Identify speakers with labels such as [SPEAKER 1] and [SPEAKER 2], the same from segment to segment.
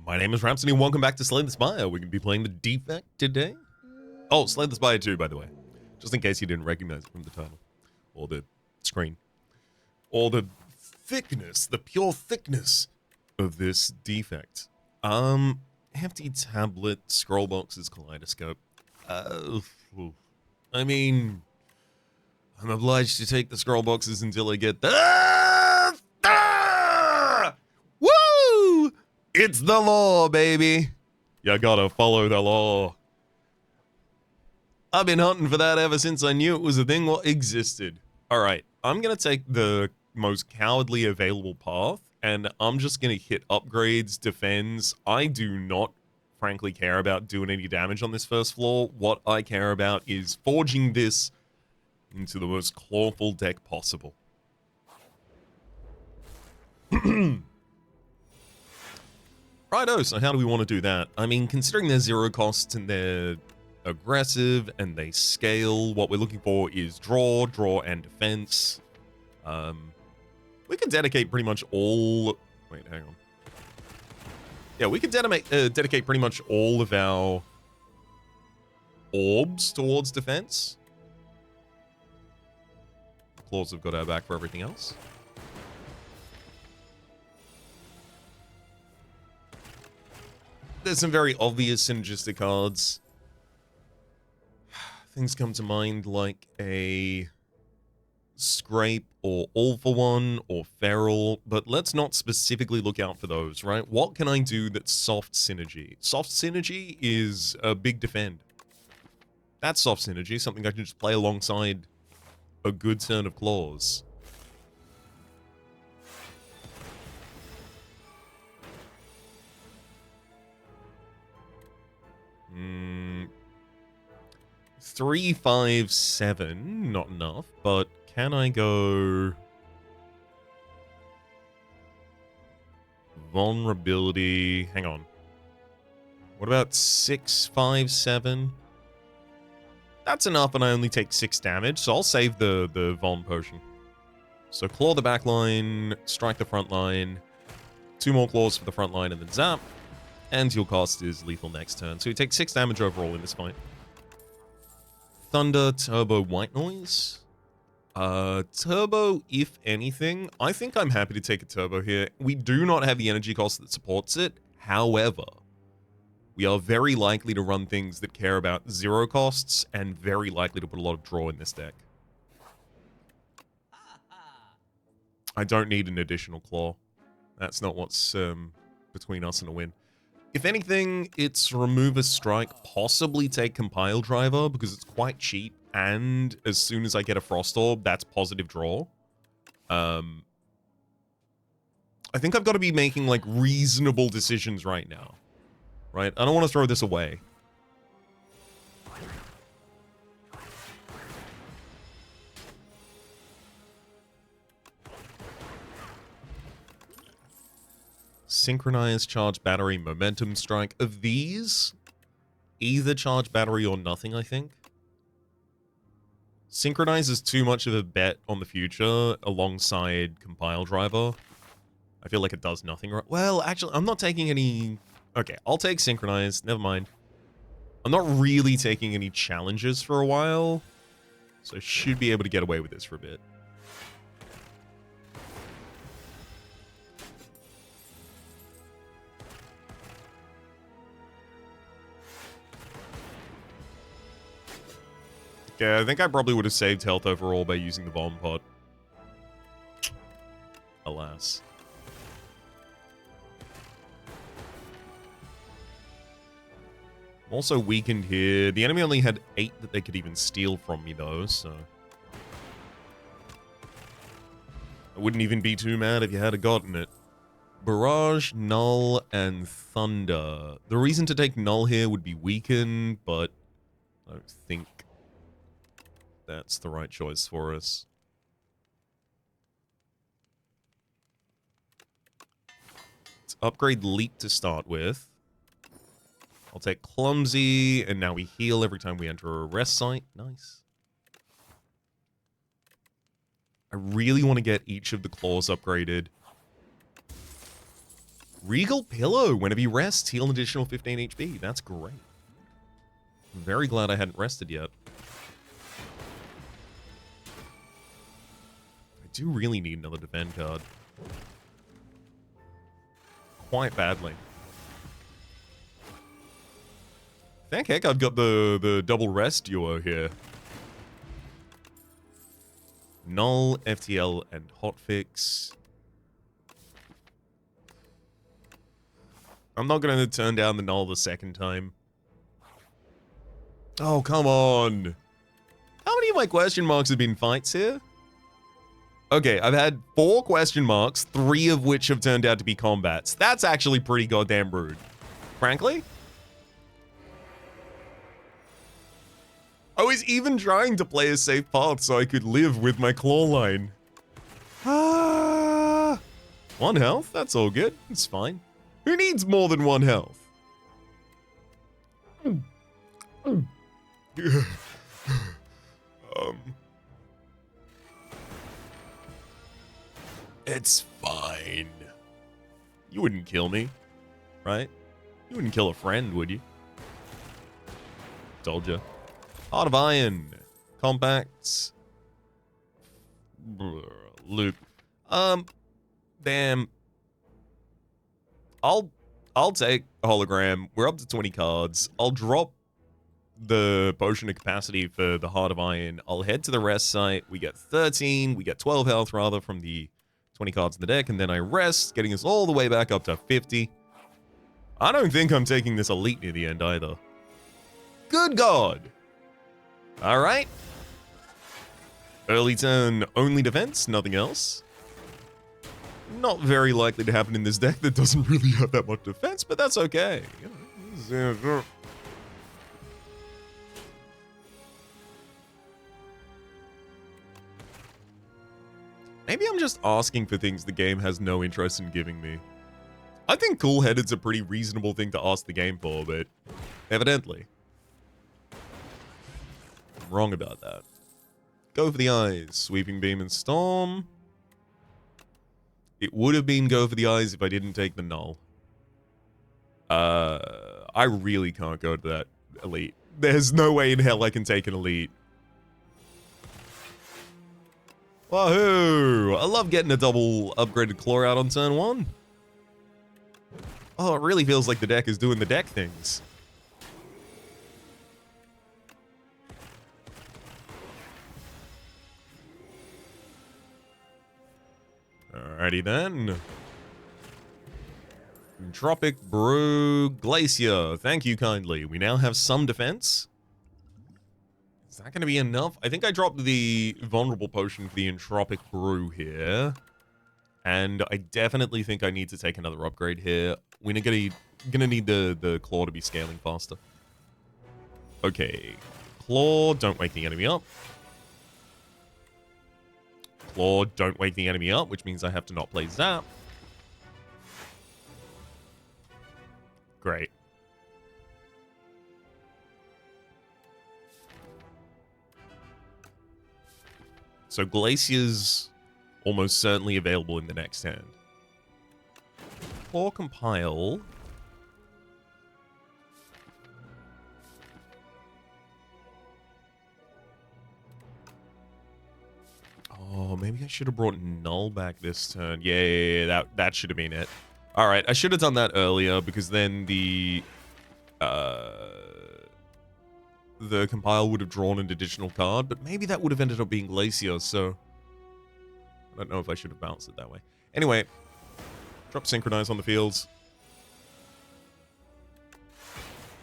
[SPEAKER 1] My name is Rhapsody and welcome back to Slay the Spire. We're going to be playing the Defect today. Oh, Slay the Spire 2, by the way. Just in case you didn't recognize it from the title. Or the screen. Or the thickness, the pure thickness of this Defect. Hefty tablet, scroll boxes, kaleidoscope. I mean, I'm obliged to take the scroll boxes until I get the... Woo! It's the law, baby. You gotta follow the law. I've been hunting for that ever since I knew it was a thing what existed. Alright, I'm gonna take the most cowardly available path, and I'm just gonna hit upgrades, defends. I do not, frankly, care about doing any damage on this first floor. What I care about is forging this into the most clawful deck possible. Righto, so how do we want to do that? I mean, considering they're zero cost and they're aggressive and they scale, what we're looking for is draw, and defense. We can dedicate pretty much all... Wait, hang on. Yeah, we can dedicate pretty much all of our orbs towards defense. Claws have got our back for everything else. There's some very obvious synergistic cards. Things come to mind like a Scrape or All for One or Feral, but let's not specifically look out for those, right? What can I do that's soft synergy? Soft synergy is a big defend. That's soft synergy, something I can just play alongside a good turn of claws. Hmm. 3, 5, 7, not enough, but can I go vulnerability? Hang on. What about 6, 5, 7? That's enough, and I only take 6 damage, so I'll save the vuln potion. So claw the back line, strike the front line, 2 more claws for the front line, and then zap. And your cost is lethal next turn. So you take 6 damage overall in this fight. Thunder, Turbo, White Noise. Turbo, if anything. I think I'm happy to take a Turbo here. We do not have the energy cost that supports it. However, we are very likely to run things that care about 0 costs and very likely to put a lot of draw in this deck. I don't need an additional claw. That's not what's between us and a win. If anything, it's remove a strike, possibly take Compile Driver, because it's quite cheap, and as soon as I get a Frost Orb, that's positive draw. I think I've got to be making, like, reasonable decisions right now. Right? I don't want to throw this away. Synchronize, charge battery, momentum strike. Of these, either charge battery or nothing, I think. Synchronize is too much of a bet on the future alongside Compile Driver. I feel like it does nothing right. Well, actually, I'm not taking any... Okay, I'll take Synchronize. Never mind. I'm not really taking any challenges for a while, so I should be able to get away with this for a bit. Okay, I think I probably would have saved health overall by using the Bomb Pot. Alas. I'm also weakened here. The enemy only had 8 that they could even steal from me, though, so... I wouldn't even be too mad if you had gotten it. Barrage, Null, and Thunder. The reason to take Null here would be weaken, but I don't think that's the right choice for us. Let's upgrade Leap to start with. I'll take Clumsy, and now we heal every time we enter a rest site. Nice. I really want to get each of the claws upgraded Regal Pillow. Whenever you rest, heal an additional 15 HP. That's great. I'm very glad I hadn't rested yet. I do really need another defend card. Quite badly. Thank heck I've got the double rest duo here. Null, FTL, and Hotfix. I'm not going to turn down the Null the second time. Oh, come on. How many of my question marks have been fights here? Okay, I've had 4 question marks, 3 of which have turned out to be combats. That's actually pretty goddamn rude. Frankly. I was even trying to play a safe path so I could live with my claw line. Ah. 1 health? That's all good. It's fine. Who needs more than 1 health? It's fine. You wouldn't kill me, right? You wouldn't kill a friend, would you? Told ya. Heart of Iron. Compacts. Loop. Damn. I'll take a hologram. We're up to 20 cards. I'll drop the potion of capacity for the Heart of Iron. I'll head to the rest site. We get 13. We get 12 health, rather, from the 20 cards in the deck. And then I rest, getting us all the way back up to 50. I don't think I'm taking this elite near the end, either. Good God. All right. Early turn, only defense, nothing else. Not very likely to happen in this deck that doesn't really have that much defense, but that's okay. Maybe I'm just asking for things the game has no interest in giving me. I think cool-headed's a pretty reasonable thing to ask the game for, but evidently, I'm wrong about that. Go for the eyes. Sweeping Beam and Storm. It would have been go for the eyes if I didn't take the null. I really can't go to that elite. There's no way in hell I can take an elite. Wahoo! I love getting a double upgraded claw out on turn 1. Oh, it really feels like the deck is doing the deck things. Alrighty then. Entropic Brew Glacier. Thank you kindly. We now have some defense. Is that going to be enough? I think I dropped the vulnerable potion for the Entropic Brew here. And I definitely think I need to take another upgrade here. We're gonna need the claw to be scaling faster. Okay. Claw, don't wake the enemy up. Claw, don't wake the enemy up, which means I have to not play Zap. Great. So Glacier's almost certainly available in the next hand. Claw Compile. Oh, maybe I should have brought Null back this turn. Yeah, that should have been it. All right, I should have done that earlier because then the Compile would have drawn an additional card, but maybe that would have ended up being Glacier, so I don't know if I should have bounced it that way. Anyway, drop Synchronize on the fields.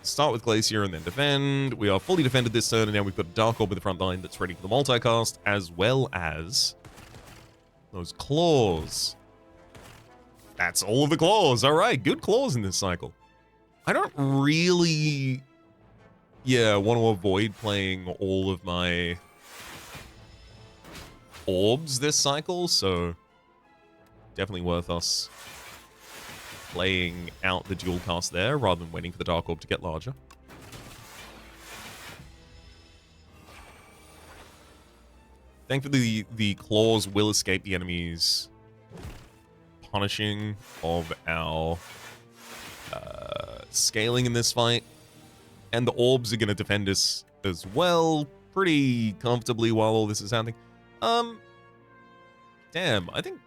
[SPEAKER 1] Start with Glacier and then defend. We are fully defended this turn, and now we've got a Dark Orb in the front line that's ready for the multicast, as well as those claws. That's all of the claws. All right, good claws in this cycle. I don't really, want to avoid playing all of my orbs this cycle, so definitely worth us playing out the dual cast there rather than waiting for the Dark Orb to get larger. Thankfully, the claws will escape the enemy's punishing of our scaling in this fight. And the orbs are going to defend us as well pretty comfortably while all this is happening. Damn, I think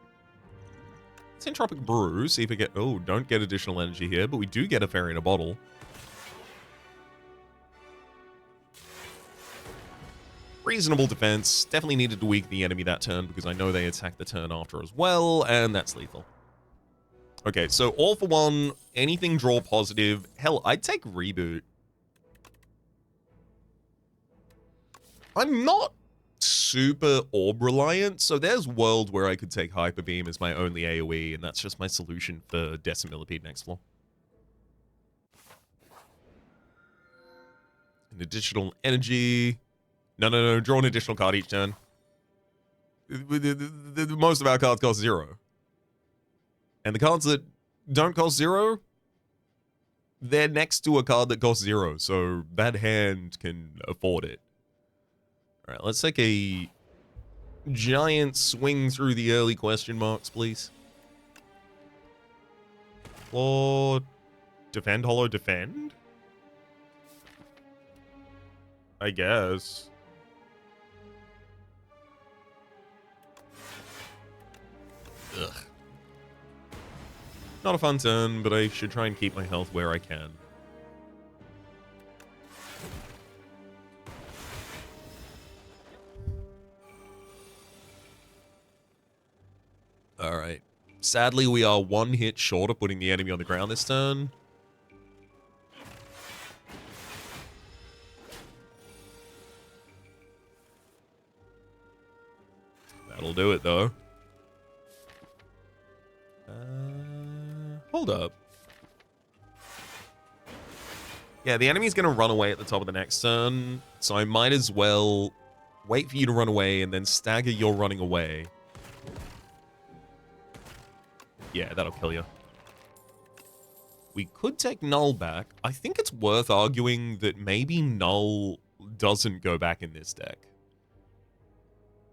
[SPEAKER 1] it's Entropic Brew. See if we get... Oh, don't get additional energy here, but we do get a fairy in a bottle. Reasonable defense. Definitely needed to weaken the enemy that turn because I know they attack the turn after as well, and that's lethal. Okay, so all for one, anything draw positive. Hell, I'd take Reboot. I'm not super orb reliant, so there's world where I could take Hyper Beam as my only AoE, and that's just my solution for Millipede next floor. An additional energy. No. Draw an additional card each turn. Most of our cards cost 0. And the cards that don't cost 0, they're next to a card that costs 0, so that hand can afford it. Alright, let's take a giant swing through the early question marks, please. Claw, defend, hollow, defend? I guess. Ugh. Not a fun turn, but I should try and keep my health where I can. Alright. Sadly, we are one hit short of putting the enemy on the ground this turn. That'll do it, though. Hold up. Yeah, the enemy's going to run away at the top of the next turn, so I might as well wait for you to run away and then stagger your running away. Yeah, that'll kill you. We could take Null back. I think it's worth arguing that maybe Null doesn't go back in this deck.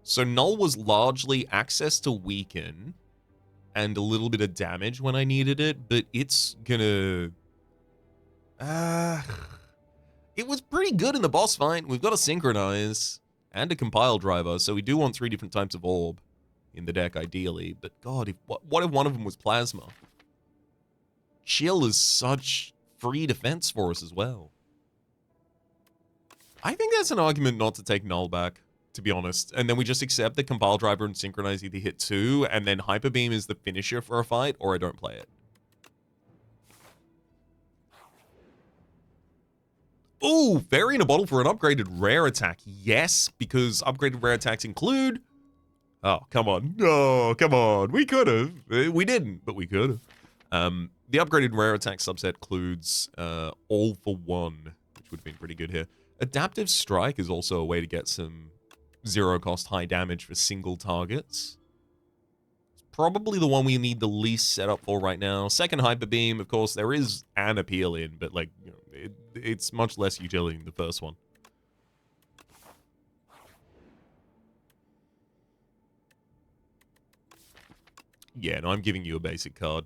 [SPEAKER 1] So Null was largely access to weaken and a little bit of damage when I needed it, but it's gonna... it was pretty good in the boss fight. We've got a Synchronize and a Compile Driver, so we do want 3 different types of orb in the deck, ideally. But God, what if one of them was Plasma? Chill is such free defense for us as well. I think that's an argument not to take Null back, to be honest. And then we just accept that Compile Driver and Synchronize either hit 2, and then Hyper Beam is the finisher for a fight, or I don't play it. Ooh, Fairy in a Bottle for an upgraded rare attack. Yes, because upgraded rare attacks include... Oh, come on. No, come on. We could have. We didn't, but we could have. The upgraded rare attack subset includes All for One, which would have been pretty good here. Adaptive Strike is also a way to get some zero-cost high damage for single targets. It's probably the one we need the least setup for right now. Second Hyper Beam, of course, there is an appeal in, but like, you know, it's much less utility than the first one. Yeah, no, I'm giving you a basic card.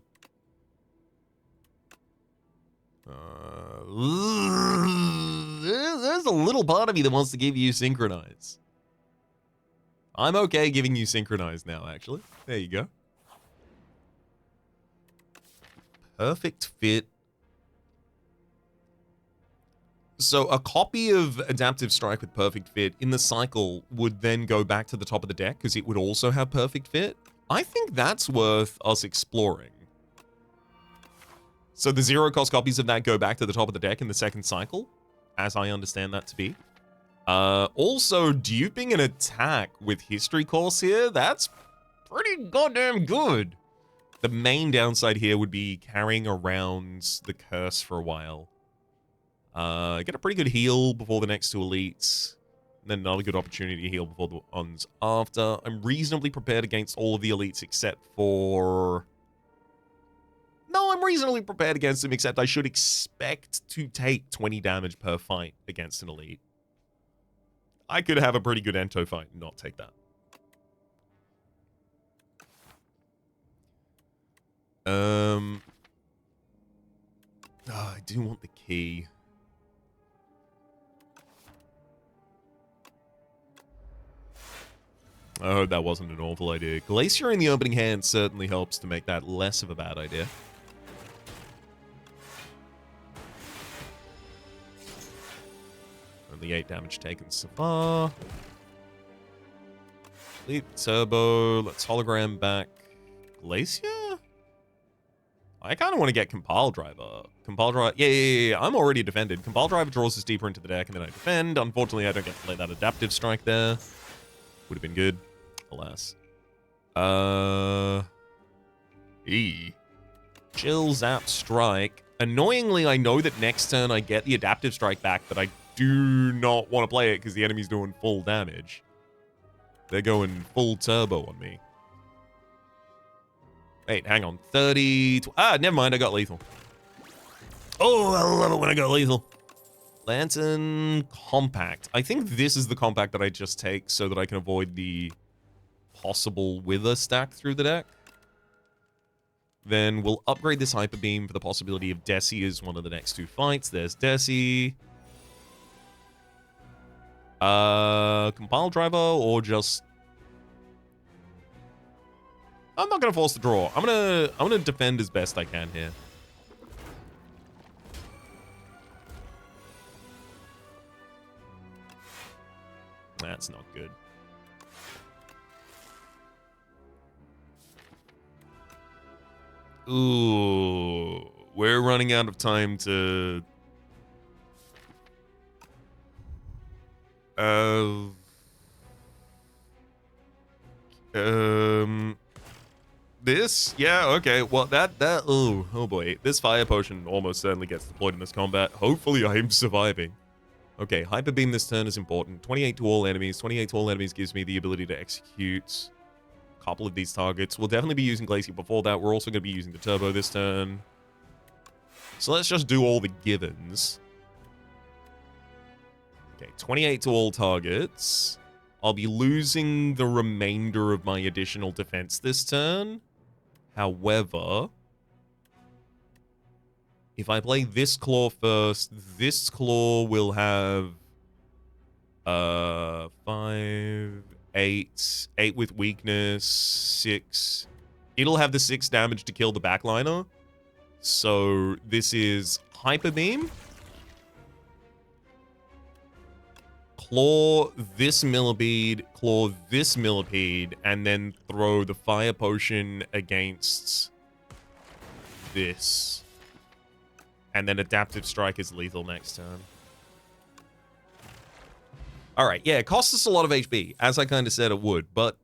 [SPEAKER 1] There's a little part of me that wants to give you Synchronize. I'm okay giving you Synchronize now, actually. There you go. Perfect Fit. So a copy of Adaptive Strike with Perfect Fit in the cycle would then go back to the top of the deck because it would also have Perfect Fit. I think that's worth us exploring. So the zero-cost copies of that go back to the top of the deck in the second cycle, as I understand that to be. Also, duping an attack with History Course here, that's pretty goddamn good. The main downside here would be carrying around the Curse for a while. Get a pretty good heal before the next 2 elites. And then another good opportunity to heal before the ones after. I'm reasonably prepared against all of the elites except for... No, I'm reasonably prepared against them, except I should expect to take 20 damage per fight against an elite. I could have a pretty good Ento fight and not take that. I do want the key. I hope that wasn't an awful idea. Glacier in the opening hand certainly helps to make that less of a bad idea. Only 8 damage taken so far. Leap, turbo, let's hologram back. Glacier? I kind of want to get Compile Driver. Compile Driver, yeah, I'm already defended. Compile Driver draws us deeper into the deck and then I defend. Unfortunately, I don't get to play that Adaptive Strike there. Would have been good. Alas. Chill, Zap, Strike. Annoyingly, I know that next turn I get the Adaptive Strike back, but I do not want to play it because the enemy's doing full damage. They're going full turbo on me. Wait, hang on. 30... never mind. I got lethal. Oh, I love it when I got lethal. Lantern Compact. I think this is the compact that I just take so that I can avoid the possible Wither stack through the deck. Then we'll upgrade this Hyper Beam for the possibility of Desi as one of the next 2 fights. There's Desi. Compile Driver or just... I'm not gonna force the draw. I'm gonna defend as best I can here. That's not good. Ooh, we're running out of time to... This? Yeah, okay. Well, oh boy. This fire potion almost certainly gets deployed in this combat. Hopefully I'm surviving. Okay, Hyper Beam this turn is important. 28 to all enemies. 28 to all enemies gives me the ability to execute a couple of these targets. We'll definitely be using Glacier before that. We're also going to be using the Turbo this turn. So let's just do all the givens. Okay, 28 to all targets. I'll be losing the remainder of my additional defense this turn. However, if I play this claw first, this claw will have 5, 8, 8 with weakness, 6. It'll have the 6 damage to kill the backliner. So this is Hyper Beam. Claw this millipede, claw this millipede, and then throw the fire potion against this. And then Adaptive Strike is lethal next turn. Alright, yeah, it costs us a lot of HP, as I kind of said it would, but...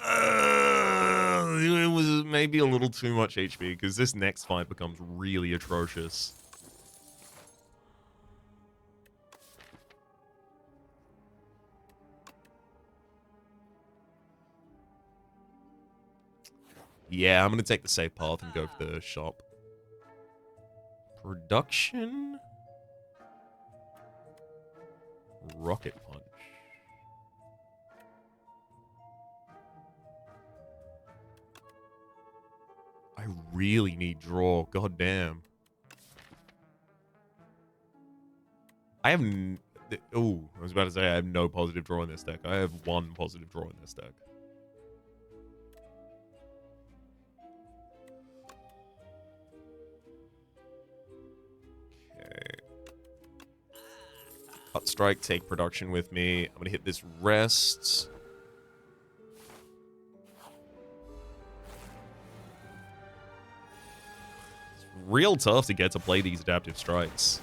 [SPEAKER 1] it was maybe a little too much HP, because this next fight becomes really atrocious. Yeah, I'm going to take the safe path and go for the shop. Production? Rocket Punch. I really need draw. God damn. I have... Oh, I was about to say I have no positive draw in this deck. I have 1 positive draw in this deck. Cut Strike, take production with me. I'm going to hit this rest. It's real tough to get to play these Adaptive Strikes.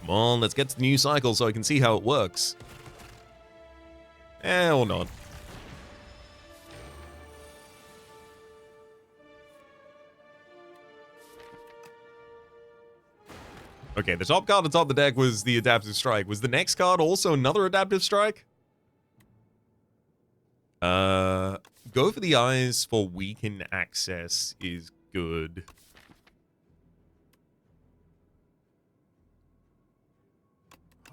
[SPEAKER 1] Come on, let's get to the new cycle so I can see how it works. Or not. Okay, the top card atop the deck was the Adaptive Strike. Was the next card also another Adaptive Strike? Go for the eyes for weaken access is good.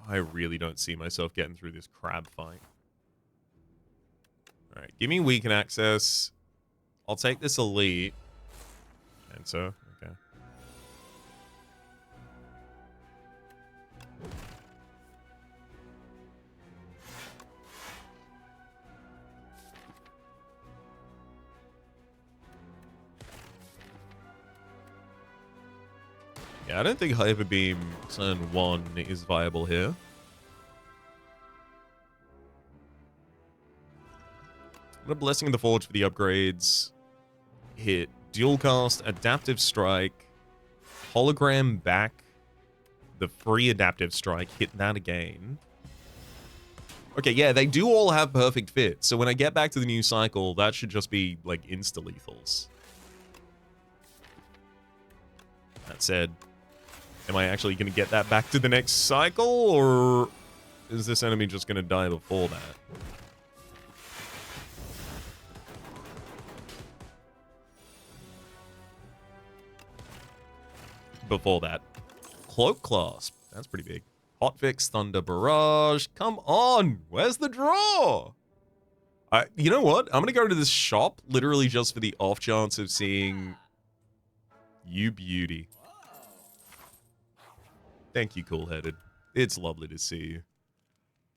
[SPEAKER 1] I really don't see myself getting through this crab fight. Alright, give me weaken access. I'll take this elite. And so, okay. Yeah, I don't think Hyper Beam turn 1 is viable here. I'm gonna Blessing of the Forge for the upgrades. Hit Dual Cast, Adaptive Strike, Hologram back, the free Adaptive Strike, hit that again. Okay, yeah, they do all have perfect fit, so when I get back to the new cycle, that should just be, like, insta-lethals. That said, am I actually gonna get that back to the next cycle, or is this enemy just gonna die before that? Before that. Cloak Clasp. That's pretty big. Hotfix, Thunder Barrage. Come on! Where's the draw? You know what? I'm gonna go to this shop literally just for the off chance of seeing you beauty. Thank you, Cool-Headed. It's lovely to see you.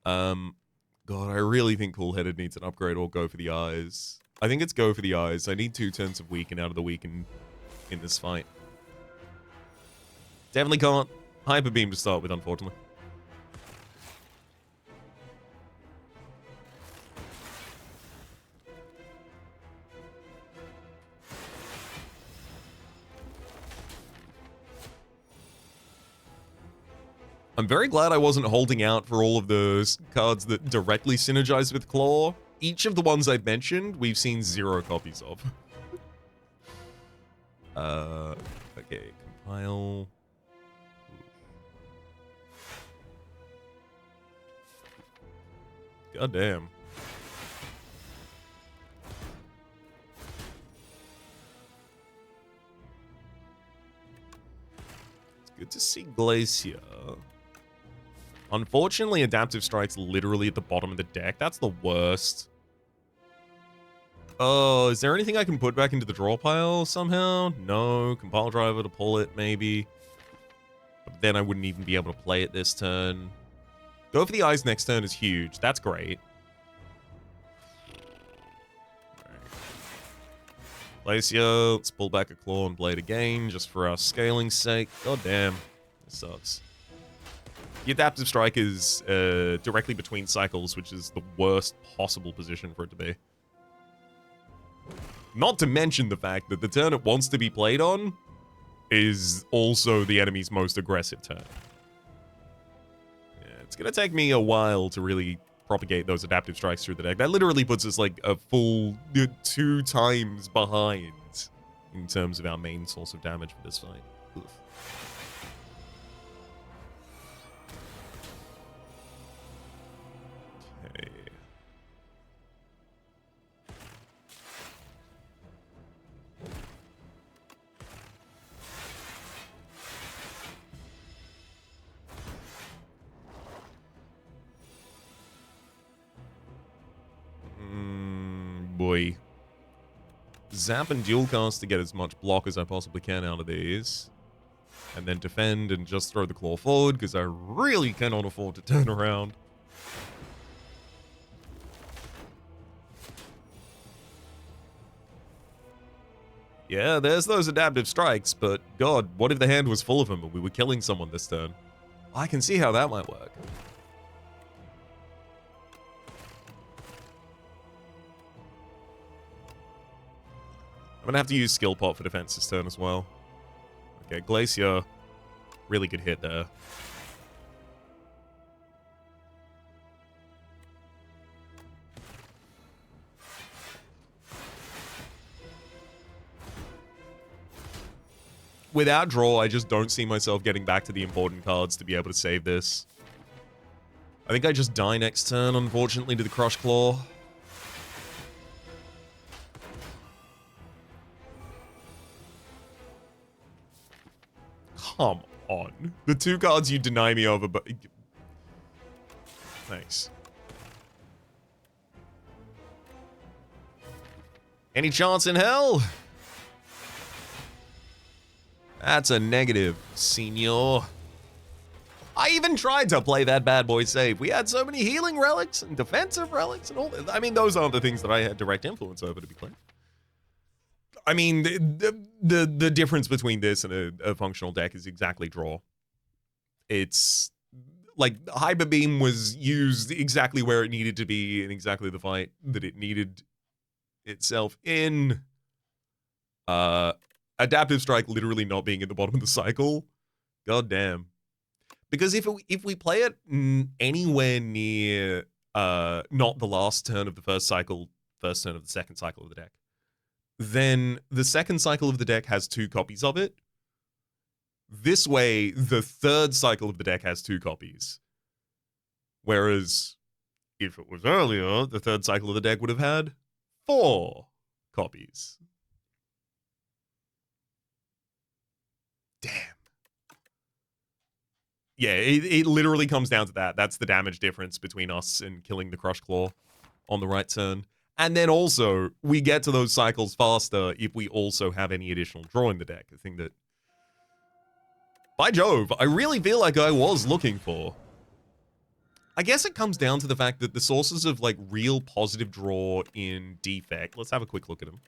[SPEAKER 1] God, I really think Cool-Headed needs an upgrade or go for the eyes. I think it's go for the eyes. I need 2 turns of weaken out of the weaken in this fight. Definitely can't Hyper Beam to start with, unfortunately. I'm very glad I wasn't holding out for all of those cards that directly synergize with Claw. Each of the ones I've mentioned, we've seen 0 copies of. Okay, compile. God damn. It's good to see Glacier. Unfortunately, Adaptive Strike's literally at the bottom of the deck. That's the worst. Oh, is there anything I can put back into the draw pile somehow? No. Compile Driver to pull it, maybe. But then I wouldn't even be able to play it this turn. Go for the eyes next turn is huge. That's great. Glacier, let's pull back a Claw and Blade again, just for our scaling's sake. God damn. This sucks. The Adaptive Strike is directly between cycles, which is the worst possible position for it to be. Not to mention the fact that the turn it wants to be played on is also the enemy's most aggressive turn. Yeah, it's gonna take me a while to really propagate those Adaptive Strikes through the deck. That literally puts us like a full 2 times behind in terms of our main source of damage for this fight. Oof. Okay. Boy. Zap and dual cast to get as much block as I possibly can out of these. And then defend and just throw the claw forward, because I really cannot afford to turn around. Yeah, there's those adaptive strikes, but god, what if the hand was full of them and we were killing someone this turn? I can see how that might work. I'm gonna have to use Skill Pot for defense this turn as well. Okay, Glacier. Really good hit there. Without draw, I just don't see myself getting back to the important cards to be able to save this. I think I just die next turn, unfortunately, to the Crush Claw. Come on. The 2 cards you deny me over, but... Nice. Any chance in hell? That's a negative, senor. I even tried to play that bad boy safe. We had so many healing relics and defensive relics and all that. I mean, those aren't the things that I had direct influence over, to be clear. I mean, the difference between this and a functional deck is exactly draw. It's like Hyper Beam was used exactly where it needed to be in exactly the fight that it needed itself in. Adaptive Strike literally not being at the bottom of the cycle. God damn. Because if we play it anywhere near not the last turn of the first cycle, first turn of the second cycle of the deck, then the second cycle of the deck has 2 copies of it. This way, the third cycle of the deck has 2 copies. Whereas, if it was earlier, the third cycle of the deck would have had 4 copies. Damn. Yeah, it literally comes down to that. That's the damage difference between us and killing the Crush Claw on the right turn. And then also, we get to those cycles faster if we also have any additional draw in the deck. A thing that, by Jove, I really feel like I was looking for. I guess it comes down to the fact that the sources of, like, real positive draw in Defect, let's have a quick look at them.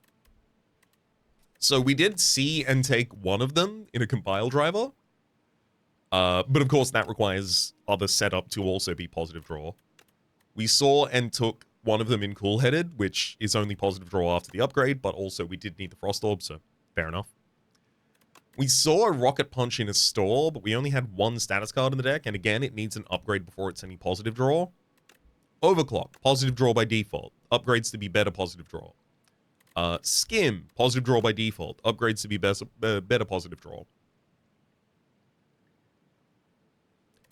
[SPEAKER 1] So we did see and take one of them in a compile driver. But of course, that requires other setup to also be positive draw. We saw and took one of them in Cool-Headed, which is only positive draw after the upgrade, but also we did need the Frost Orb, so fair enough. We saw a Rocket Punch in a store, but we only had 1 status card in the deck, and again, it needs an upgrade before it's any positive draw. Overclock, positive draw by default. Upgrades to be better positive draw. Skim, positive draw by default. Upgrades to be better positive draw.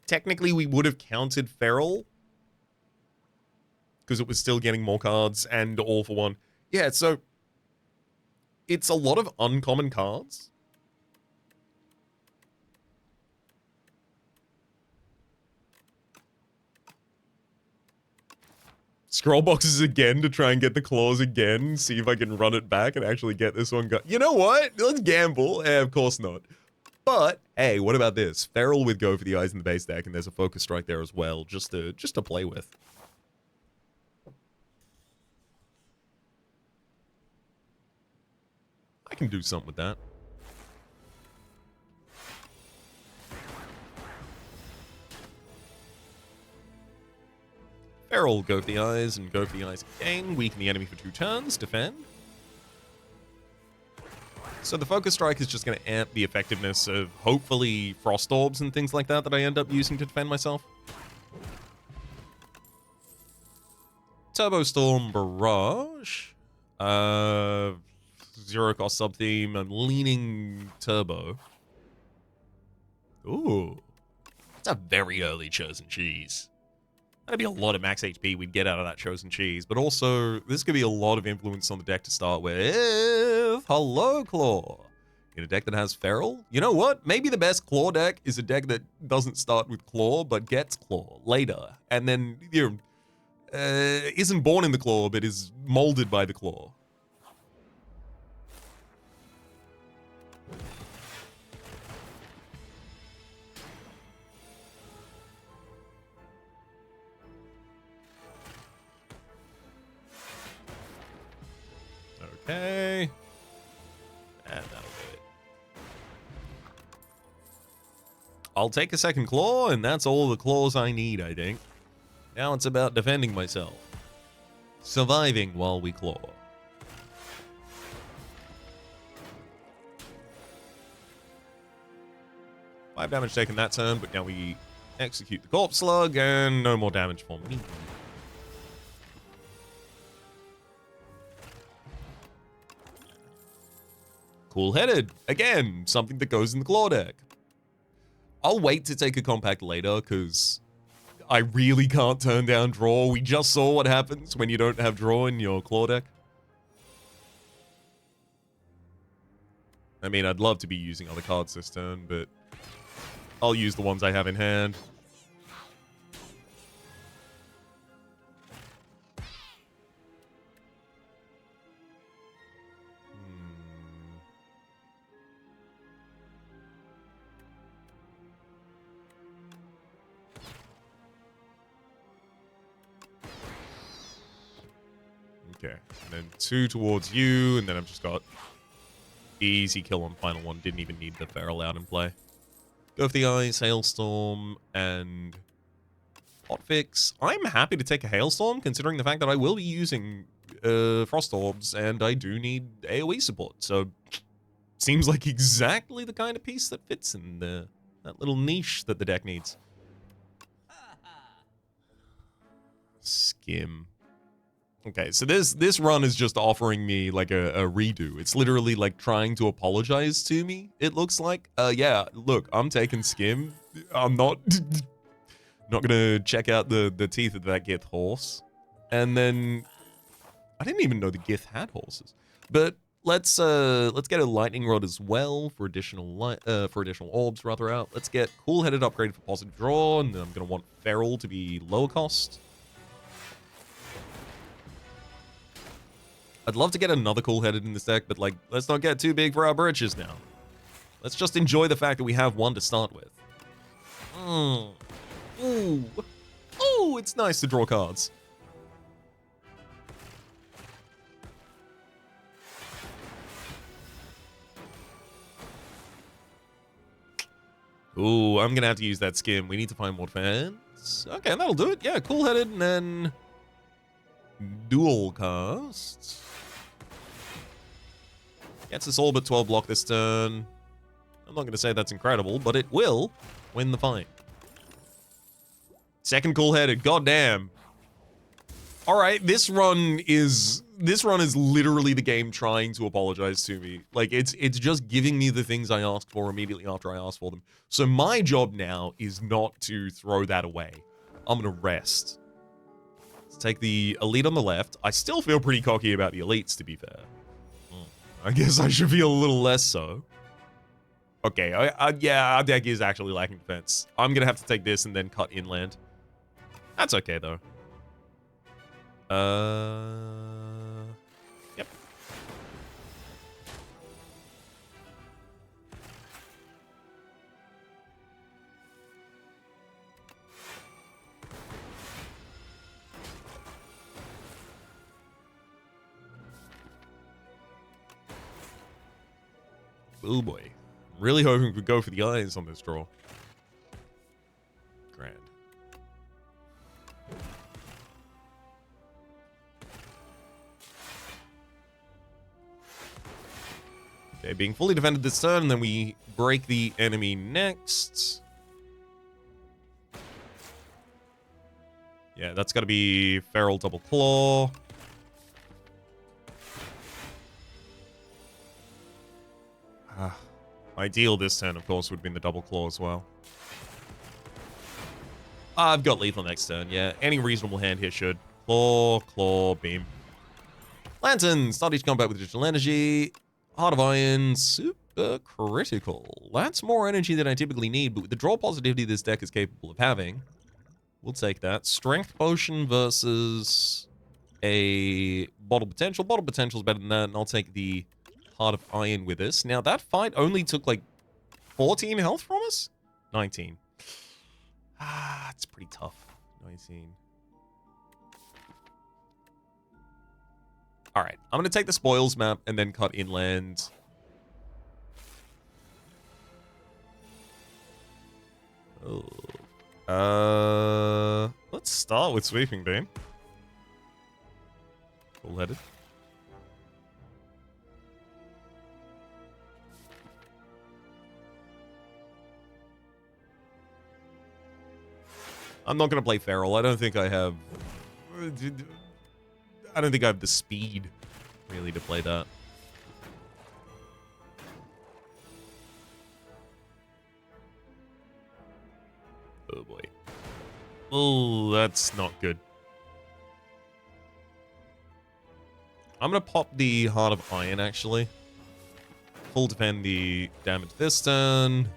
[SPEAKER 1] Technically, we would have counted Feral, because it was still getting more cards, and all for one. Yeah, so it's a lot of uncommon cards. Scroll boxes again to try and get the claws again, see if I can run it back and actually get this one. You know what? Let's gamble. Of course not. But, hey, what about this? Feral with Go for the Eyes in the base deck, and there's a Focus Strike there as well, just to play with. I can do something with that. Feral, Go for the Eyes, and Go for the Eyes again. Weaken the enemy for 2 turns. Defend. So the Focus Strike is just going to amp the effectiveness of, hopefully, Frost Orbs and things like that I end up using to defend myself. Turbo Storm Barrage. 0-cost sub-theme. I'm leaning Turbo. Ooh. That's a very early Chosen Cheese. That'd be a lot of max HP we'd get out of that Chosen Cheese, but also, this could be a lot of influence on the deck to start with. Hello, Claw. In a deck that has Feral? You know what? Maybe the best Claw deck is a deck that doesn't start with Claw, but gets Claw later. And then, you know, isn't born in the Claw, but is molded by the Claw. Okay. And that'll do it. I'll take a second claw, and that's all the claws I need, I think. Now it's about defending myself. Surviving while we claw. Five damage taken that turn, but now we execute the Corpse Slug, and no more damage for me. Cool-Headed. Again, something that goes in the Claw deck. I'll wait to take a Compact later, because I really can't turn down draw. We just saw what happens when you don't have draw in your Claw deck. I mean, I'd love to be using other cards this turn, but I'll use the ones I have in hand. Okay. And then 2 towards you, and then I've just got easy kill on final one. Didn't even need the feral out in play. Go for the ice, hailstorm, and hotfix. I'm happy to take a hailstorm, considering the fact that I will be using frost orbs, and I do need AoE support. So, seems like exactly the kind of piece that fits in that little niche that the deck needs. Skim. Okay, so this run is just offering me like a redo. It's literally like trying to apologize to me, it looks like. Yeah, look, I'm taking Skim. I'm not gonna check out the teeth of that Gith horse. And then I didn't even know the Gith had horses. But let's get a lightning rod as well for additional orbs rather out. Let's get cool-headed upgraded for positive draw, and then I'm gonna want feral to be lower cost. I'd love to get another cool-headed in this deck, but, like, let's not get too big for our britches now. Let's just enjoy the fact that we have one to start with. Ooh. Ooh, it's nice to draw cards. Ooh, I'm gonna have to use that skim. We need to find more defense. Okay, that'll do it. Yeah, cool-headed, and then dual cast. Gets us all but 12 block this turn. I'm not going to say that's incredible, but it will win the fight. Second cool-headed, goddamn. All right, this run is literally the game trying to apologize to me. Like, it's just giving me the things I asked for immediately after I asked for them. So my job now is not to throw that away. I'm going to rest. Let's take the elite on the left. I still feel pretty cocky about the elites, to be fair. I guess I should feel a little less so. Okay, yeah, our deck is actually lacking defense. I'm gonna have to take this and then cut inland. That's okay, though. Yep. Oh boy. Really hoping we could go for the eyes on this draw. Grand. Okay, being fully defended this turn, and then we break the enemy next. Yeah, that's gotta be Feral Double Claw. Ideal this turn, of course, would be in the Double Claw as well. I've got lethal next turn, yeah. Any reasonable hand here should. Claw, Claw, Beam. Lantern, start each combat with digital energy. Heart of Iron, super critical. That's more energy than I typically need, but with the draw positivity this deck is capable of having, we'll take that. Strength Potion versus a Bottle Potential. Bottle Potential is better than that, and I'll take the Heart of Iron with us. Now, that fight only took, like, 14 health from us? 19. Ah, it's pretty tough. 19. Alright, I'm going to take the spoils map and then cut inland. Oh. Let's start with Sweeping Beam. Full-headed. I'm not going to play Feral. I don't think I have the speed, really, to play that. Oh, boy. Oh, that's not good. I'm going to pop the Heart of Iron, actually. Full defend the damage this turn.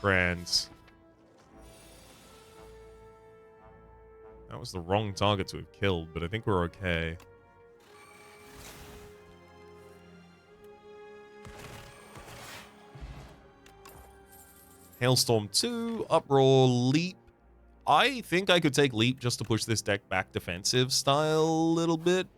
[SPEAKER 1] Grand. That was the wrong target to have killed, but I think we're okay. Hailstorm 2, Uproar, Leap. I think I could take Leap just to push this deck back defensive style a little bit.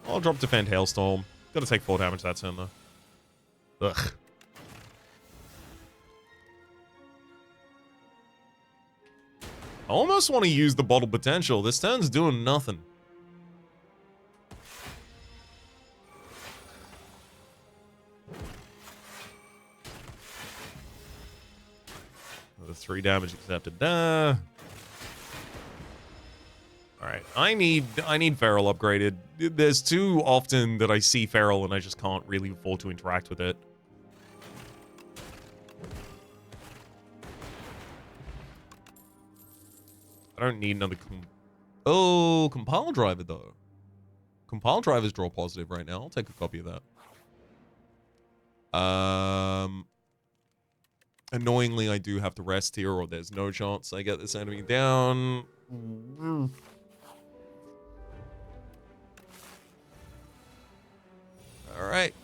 [SPEAKER 1] I'll drop Defend Hailstorm. Gotta take 4 damage that turn, though. Ugh. I almost want to use the Bottle Potential. This turn's doing nothing. The 3 damage accepted. Alright, I need Feral upgraded. There's too often that I see Feral and I just can't really afford to interact with it. I don't need another Compile Driver, though. Compile Drivers draw positive right now. I'll take a copy of that. Annoyingly, I do have to rest here, or there's no chance I get this enemy down. Alright.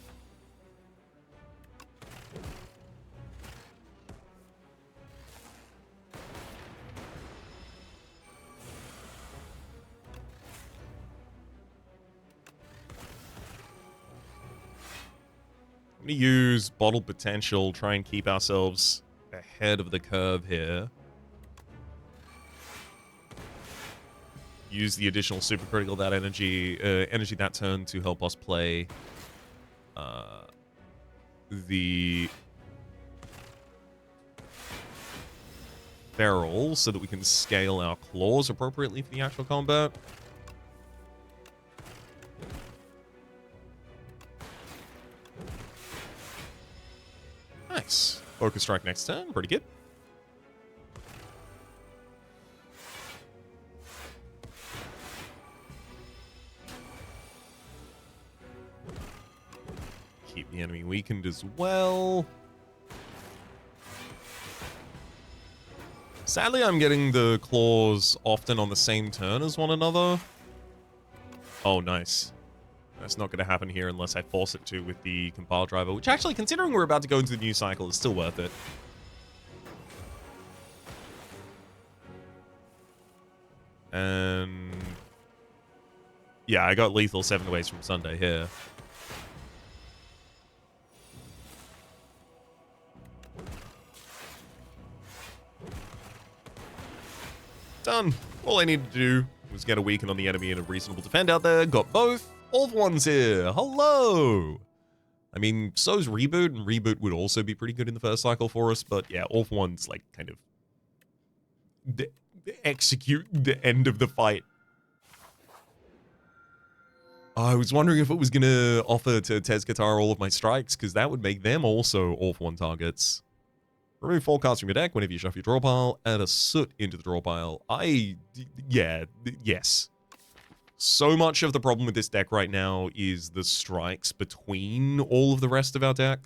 [SPEAKER 1] I'm going to use Bottle Potential, try and keep ourselves ahead of the curve here. Use the additional supercritical that energy that turn to help us play the Feral so that we can scale our claws appropriately for the actual combat. Nice. Focus Strike next turn. Pretty good. Keep the enemy weakened as well. Sadly, I'm getting the claws often on the same turn as one another. Oh, nice. That's not going to happen here unless I force it to with the Compile Driver, which actually, considering we're about to go into the new cycle, is still worth it. And yeah, I got lethal 7 ways from Sunday here. Done. All I needed to do was get a weaken on the enemy and a reasonable defend out there. Got both. All ones here. Hello. I mean, so's Reboot, and Reboot would also be pretty good in the first cycle for us, but yeah, all ones like kind of execute the end of the fight. I was wondering if it was gonna offer to Tezcatar all of my strikes, because that would make them also all one targets. Remove 4 cards from your deck whenever you shuffle your draw pile. Add a Soot into the draw pile. Yes. So much of the problem with this deck right now is the strikes between all of the rest of our deck.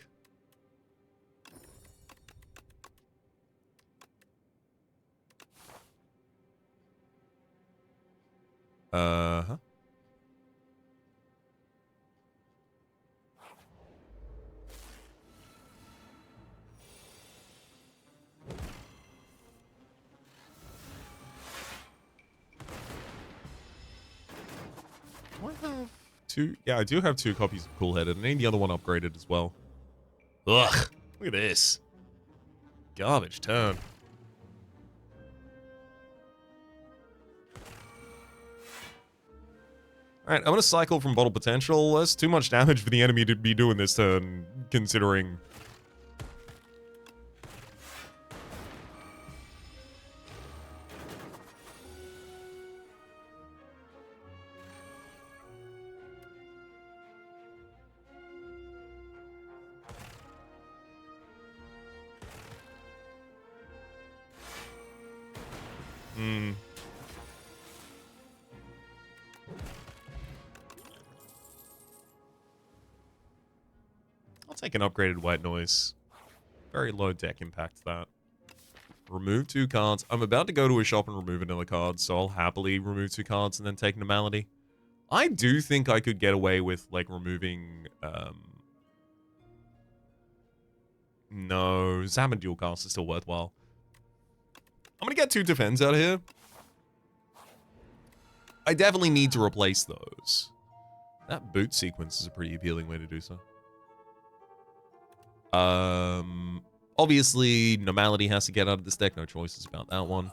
[SPEAKER 1] Uh-huh. Do I have 2? Yeah, I do have 2 copies of Cool Headed. I need the other one upgraded as well. Ugh, look at this. Garbage turn. Alright, I'm gonna cycle from Bottle Potential. That's too much damage for the enemy to be doing this turn, considering... I'll take an upgraded White Noise. Very low deck impact, that. Remove 2 cards. I'm about to go to a shop and remove another card, so I'll happily remove 2 cards and then take Normality. I do think I could get away with, like, removing, no, Zam and Dual Cast is still worthwhile. I'm gonna get 2 defense out of here. I definitely need to replace those. That boot sequence is a pretty appealing way to do so. Obviously, Normality has to get out of this deck. No choices about that one.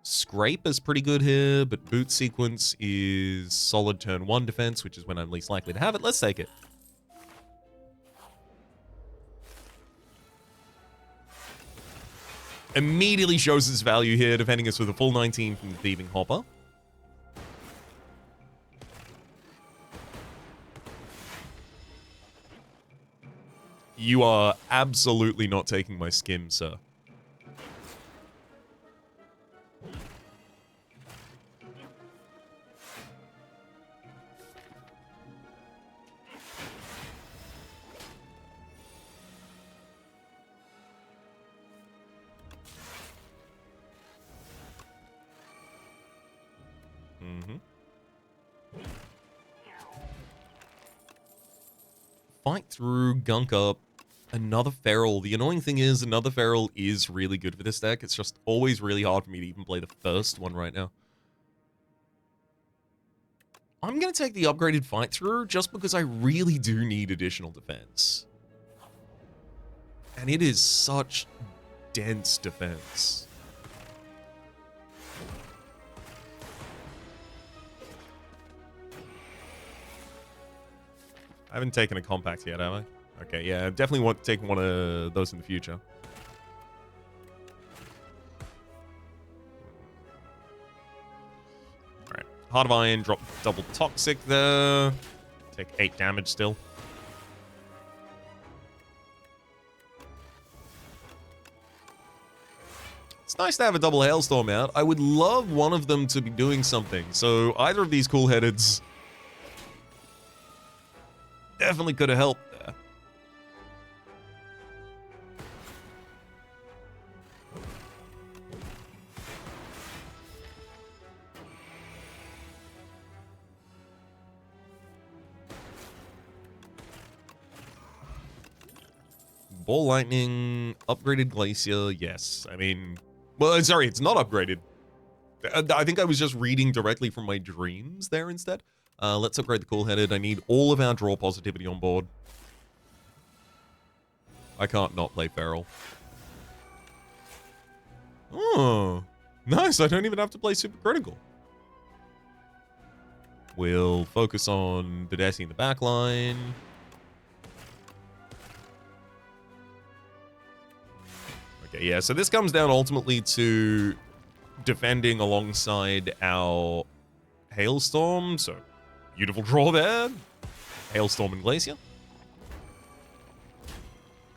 [SPEAKER 1] Scrape is pretty good here, but boot sequence is solid turn 1 defense, which is when I'm least likely to have it. Let's take it. Immediately shows its value here, defending us with a full 19 from the Thieving Hopper. You are absolutely not taking my skim, sir. Fight through, gunk up, another feral. The annoying thing is, another feral is really good for this deck. It's just always really hard for me to even play the first one right now. I'm going to take the upgraded fight through just because I really do need additional defense. And it is such dense defense. I haven't taken a compact yet, have I? Okay, yeah, I definitely want to take one of those in the future. Alright, Heart of Iron, drop double Toxic there. Take 8 damage still. It's nice to have a double Hailstorm out. I would love one of them to be doing something. So either of these cool-headeds definitely could have helped there. Ball Lightning, upgraded Glacier, yes. I mean, well, sorry, it's not upgraded. I think I was just reading directly from my dreams there instead. Let's upgrade the Cool-Headed. I need all of our draw positivity on board. I can't not play Feral. Oh, nice. I don't even have to play Super Critical. We'll focus on Badessi in the back line. Okay, yeah, so this comes down ultimately to defending alongside our Hailstorm, so beautiful draw there. Hailstorm and Glacier.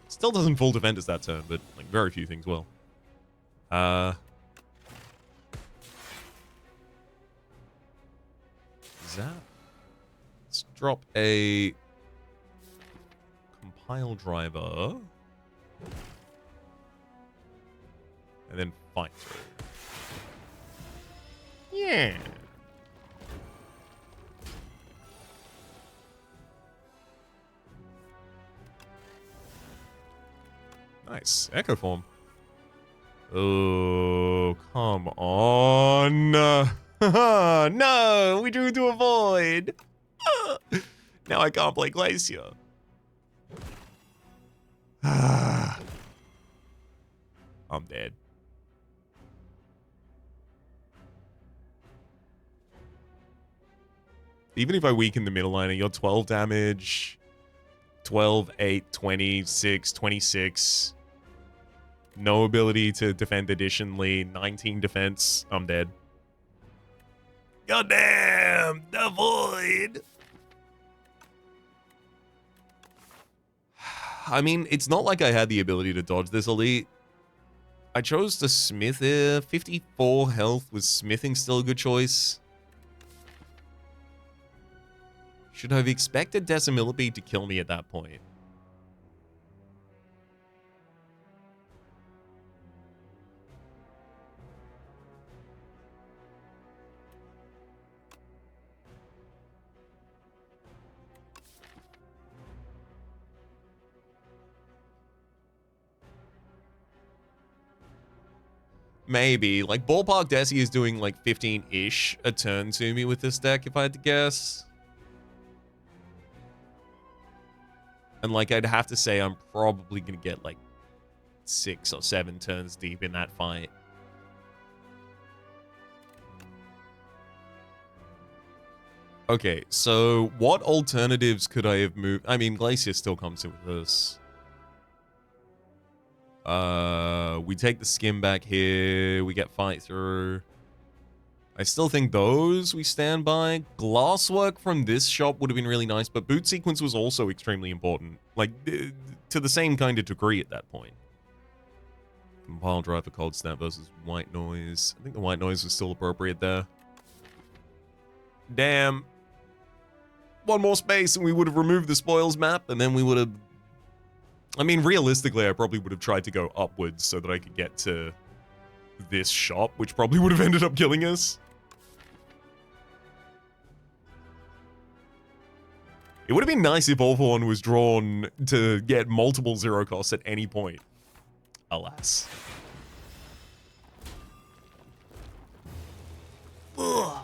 [SPEAKER 1] Still doesn't full defend us that turn, but like very few things will. Zap. Let's drop a compile driver. And then fight through. Yeah. Nice. Echo form. Oh, come on. No, we drew to avoid. Now I can't play Glacier. I'm dead. Even if I weaken the middle liner, you're 12 damage. 12, 8, 26, 26. No ability to defend additionally. 19 defense. I'm dead. Goddamn! The void! I mean, it's not like I had the ability to dodge this elite. I chose to smith here. 54 health. Was smithing still a good choice? Should I have expected Millipede to kill me at that point? Maybe. Like, Ballpark Desi is doing, like, 15-ish a turn to me with this deck, if I had to guess. And, like, I'd have to say I'm probably going to get, like, 6 or 7 turns deep in that fight. Okay, so what alternatives could I have moved? I mean, Glacier still comes in with this. We take the skim back here. We get fight through. I still think those we stand by. Glasswork from this shop would have been really nice, but boot sequence was also extremely important. Like, to the same kind of degree at that point. Compile driver cold snap versus white noise. I think the white noise was still appropriate there. Damn. One more space and we would have removed the spoils map, and then we would have... I mean, realistically, I probably would have tried to go upwards so that I could get to this shop, which probably would have ended up killing us. It would have been nice if All for One was drawn to get multiple zero costs at any point. Alas. Ugh.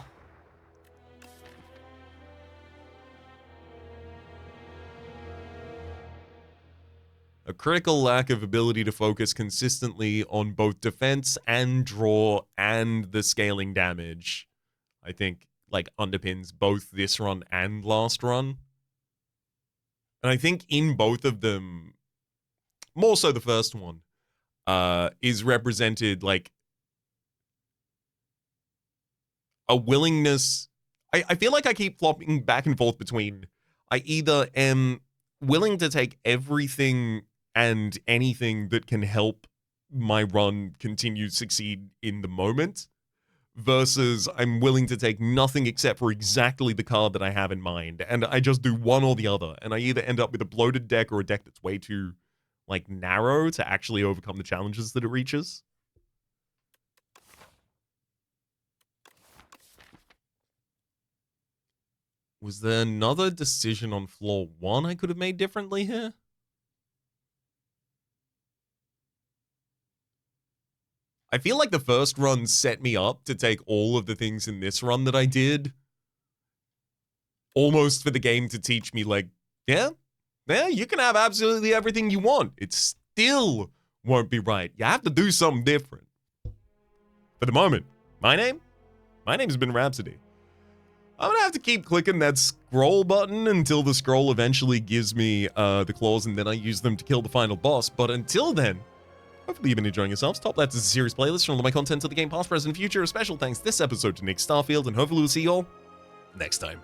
[SPEAKER 1] A critical lack of ability to focus consistently on both defense and draw and the scaling damage, I think, like, underpins both this run and last run. And I think in both of them, more so the first one, is represented, like, a willingness... I feel like I keep flopping back and forth between I either am willing to take everything and anything that can help my run continue to succeed in the moment, versus I'm willing to take nothing except for exactly the card that I have in mind, and I just do one or the other, and I either end up with a bloated deck or a deck that's way too, like, narrow to actually overcome the challenges that it reaches. Was there another decision on floor 1 I could have made differently here? I feel like the first run set me up to take all of the things in this run that I did, almost for the game to teach me, like, yeah, you can have absolutely everything you want. It still won't be right. You have to do something different. For the moment, my name's been Rhapsody. I'm gonna have to keep clicking that scroll button until the scroll eventually gives me the claws, and then I use them to kill the final boss. But until then, hopefully you've been enjoying yourselves. Top Left is a series playlist from all of my content to the game past, present, and future. A special thanks this episode to Nick Starfield, and hopefully we'll see you all next time.